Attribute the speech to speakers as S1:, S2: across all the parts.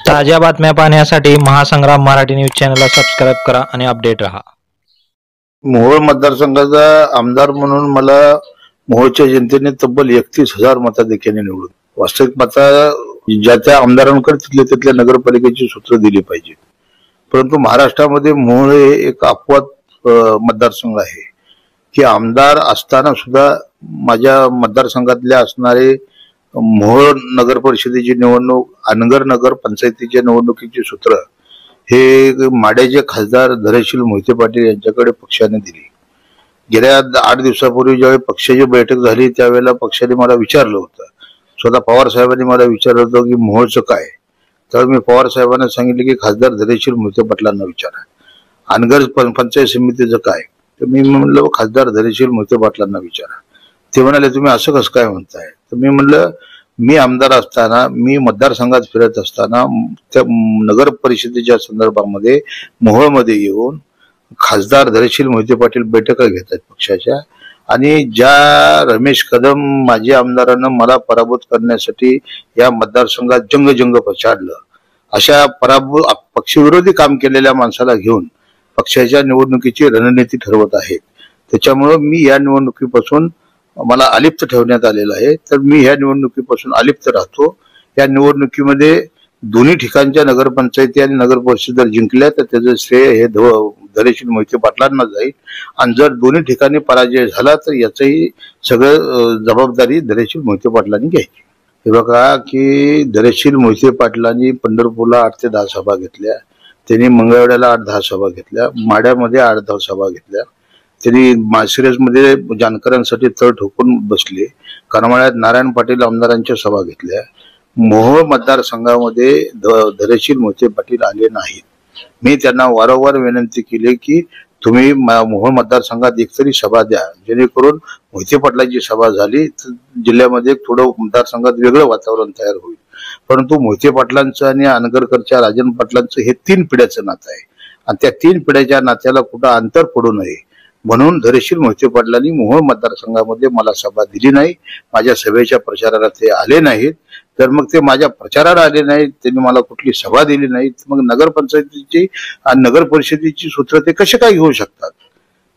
S1: ताज्या बातम्या पाहण्यासाठी महासंग्राम मराठी न्यूज चॅनलला सबस्क्राइब करा आणि अपडेट रहा।
S2: मोहोळ मतदारसंघाचा आमदार म्हणून मला मोहोळच्या जनतेने तब्बल 31,000 मताधिक्याने निवडून, वास्तविक मता ज्या त्या आमदारांकडे तिथल्या नगरपालिकेची सूत्र दिली पाहिजे। परंतु महाराष्ट्रामध्ये मोहोळ हे एक अपवाद मतदारसंघ आहे की आमदार असताना सुद्धा माझ्या मतदारसंघातल्या असणारे मोहोळ नगर परिषदेची निवडणूक, अनगर नगर पंचायतीच्या निवडणुकीची सूत्र हे माड्याचे खासदार धैर्यशील मोहिते पाटील यांच्याकडे पक्षाने दिली। गेल्या 8 दिवसापूर्वी ज्यावेळी पक्षाची बैठक झाली त्यावेळेला पक्षाने मला विचारलं होतं, स्वतः पवार साहेबांनी मला विचारलं होतं की मोहोळचं काय, तर मी पवार साहेबांना सांगितलं की खासदार धैर्यशील मोहिते पाटलांना विचारा। अनगर पंचायत समितीचं काय, तर मी म्हणलं खासदार धैर्यशील मोहिते पाटलांना विचारा। ते म्हणाले तुम्ही असं कसं काय म्हणताय, तर मी म्हणलं मी आमदार असताना, मी मतदारसंघात फिरत असताना त्या नगर परिषदेच्या संदर्भामध्ये मोहोळमध्ये येऊन खासदार धैर्यशील मोहिते पाटील बैठका घेतात पक्षाच्या, आणि ज्या रमेश कदम माजी आमदारानं मला पराभूत करण्यासाठी या मतदारसंघात जंग पछाडलं, अशा पक्षविरोधी काम केलेल्या माणसाला घेऊन पक्षाच्या निवडणुकीची रणनीती ठरवत आहेत। त्याच्यामुळे मी या निवडणुकीपासून मला अलिप्त ठेवण्यात आलेलं आहे, तर मी ह्या निवडणुकीपासून अलिप्त राहतो। या निवडणुकीमध्ये दोन्ही ठिकाणच्या नगरपंचायती आणि नगर परिषद जिंकल्या तर त्याचं श्रेय हे धैर्यशील मोहिते पाटलांना जाईल, आणि जर दोन्ही ठिकाणी पराजय झाला तर याचंही सगळं जबाबदारी धैर्यशील मोहिते पाटलांनी घ्यायची। हे बघा की धैर्यशील मोहिते पाटलांनी पंढरपूरला 8 ते 10 सभा घेतल्या, त्यांनी मंगळवेढ्याला 8-10 सभा घेतल्या, माड्यामध्ये 8-10 सभा घेतल्या, त्यांनी माळशिरसमध्ये जानकरांसाठी तळ ठोकून बसले, करमाळ्यात नारायण पाटील आमदारांच्या सभा घेतल्या। मोहोळ मतदारसंघामध्ये धैर्यशील मोहिते पाटील आले नाहीत। मी त्यांना वारंवार विनंती केली की तुम्ही मोहोळ मतदारसंघात एकतरी सभा द्या, जेणेकरून मोहिते पाटलांची सभा झाली तर जिल्ह्यामध्ये थोडं मतदारसंघात वेगळं वातावरण तयार होईल। परंतु मोहिते पाटलांचं आणि अनगरकरच्या राजन पाटलांचं हे 3 पिढ्याचं नातं आहे, आणि त्या 3 पिढ्याच्या नात्याला कुठं अंतर पडू नये म्हणून धैर्यशील मोहिते पाटलांनी मोहोळ मतदारसंघामध्ये मला सभा दिली नाही, माझ्या सभेच्या प्रचाराला ते आले नाहीत। तर मग ते माझ्या प्रचाराला आले नाहीत, त्यांनी मला कुठली सभा दिली नाही, मग नगरपंचायतीची आणि नगर परिषदेची सूत्र ते कसे काय घेऊ शकतात?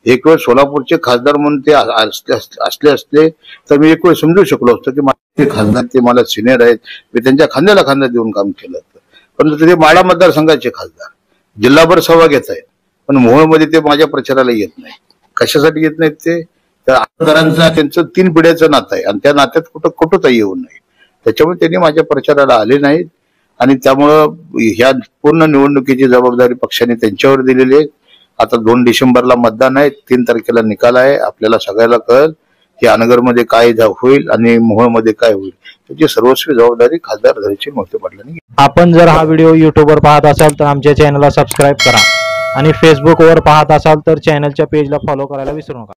S2: एक वेळ सोलापूरचे खासदार म्हणून ते असले तर मी एक वेळ समजू शकलो असतो की माझे खासदार ते मला सिनियर आहेत, मी त्यांच्या खांद्याला खांदा देऊन काम केलं होतं। परंतु ते माडा मतदारसंघाचे खासदार जिल्हाभर सभा घेत आहेत, पण मोहोळमध्ये ते माझ्या प्रचाराला येत नाही। कशासाठी येत नाहीत ते, तर आमदारांचा त्यांचं 3 पिढ्याचं नातं आहे, आणि त्या नात्यात कुठंही येऊ नये, त्याच्यामुळे त्यांनी माझ्या प्रचाराला आले नाहीत। आणि त्यामुळं ह्या पूर्ण निवडणुकीची जबाबदारी पक्षाने त्यांच्यावर दिलेली आहे। आता 2 डिसेंबरला मतदान आहे, 3 तारखेला निकाल आहे, आपल्याला सगळ्याला कळेल की अनगरमध्ये काय होईल आणि मोहोळमध्ये काय होईल, त्याची सर्वस्वी जबाबदारी खासदार धैर्यशील मोहिते पाटलांनी घेतली।
S1: आपण जर हा व्हिडिओ यूट्यूबवर पाहत असाल तर आमच्या चॅनलला सबस्क्राइब करा, आणि फेसबुकवर पाहत असाल तर चॅनलच्या पेजला फॉलो करायला विसरू नका।